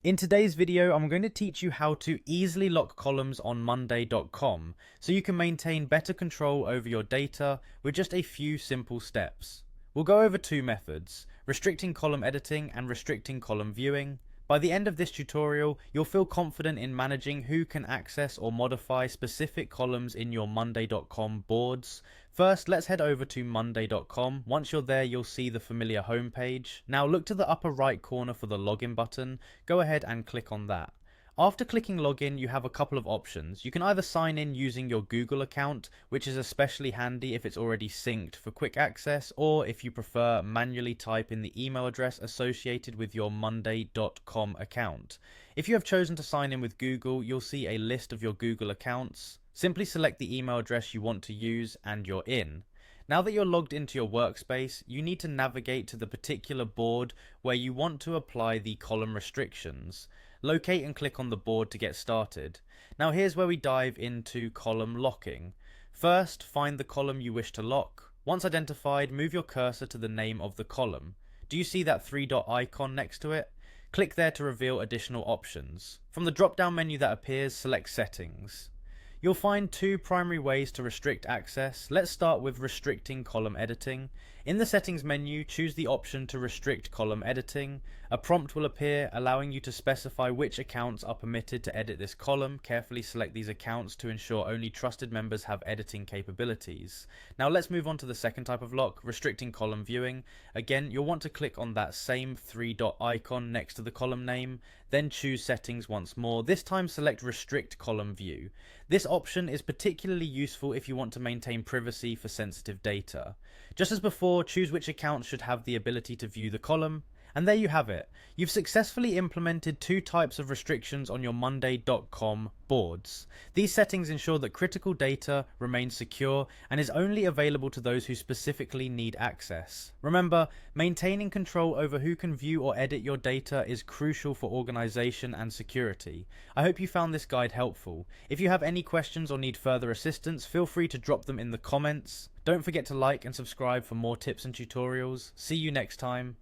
In today's video, I'm going to teach you how to easily lock columns on monday.com so you can maintain better control over your data with just a few simple steps. We'll go over two methods, restricting column editing and restricting column viewing. By the end of this tutorial, you'll feel confident in managing who can access or modify specific columns in your monday.com boards. First, let's head over to monday.com. Once you're there, you'll see the familiar homepage. Now look to the upper right corner for the login button. Go ahead and click on that. After clicking login, you have a couple of options. You can either sign in using your Google account, which is especially handy if it's already synced for quick access, or if you prefer, manually type in the email address associated with your monday.com account. If you have chosen to sign in with Google, you'll see a list of your Google accounts. Simply select the email address you want to use and you're in. Now that you're logged into your workspace, you need to navigate to the particular board where you want to apply the column restrictions. Locate and click on the board to get started. Now here's where we dive into column locking. First, find the column you wish to lock. Once identified, move your cursor to the name of the column. Do you see that three-dot icon next to it? Click there to reveal additional options. From the drop-down menu that appears, select Settings. You'll find two primary ways to restrict access. Let's start with restricting column editing. In the settings menu, choose the option to restrict column editing. A prompt will appear allowing you to specify which accounts are permitted to edit this column. Carefully select these accounts to ensure only trusted members have editing capabilities. Now let's move on to the second type of lock, restricting column viewing. Again, you'll want to click on that same three-dot icon next to the column name, then choose settings once more. This time select restrict column view. This option is particularly useful if you want to maintain privacy for sensitive data. Just as before, choose which accounts should have the ability to view the column. And there you have it. You've successfully implemented two types of restrictions on your monday.com boards. These settings ensure that critical data remains secure and is only available to those who specifically need access. Remember, maintaining control over who can view or edit your data is crucial for organization and security. I hope you found this guide helpful. If you have any questions or need further assistance, feel free to drop them in the comments. Don't forget to like and subscribe for more tips and tutorials. See you next time.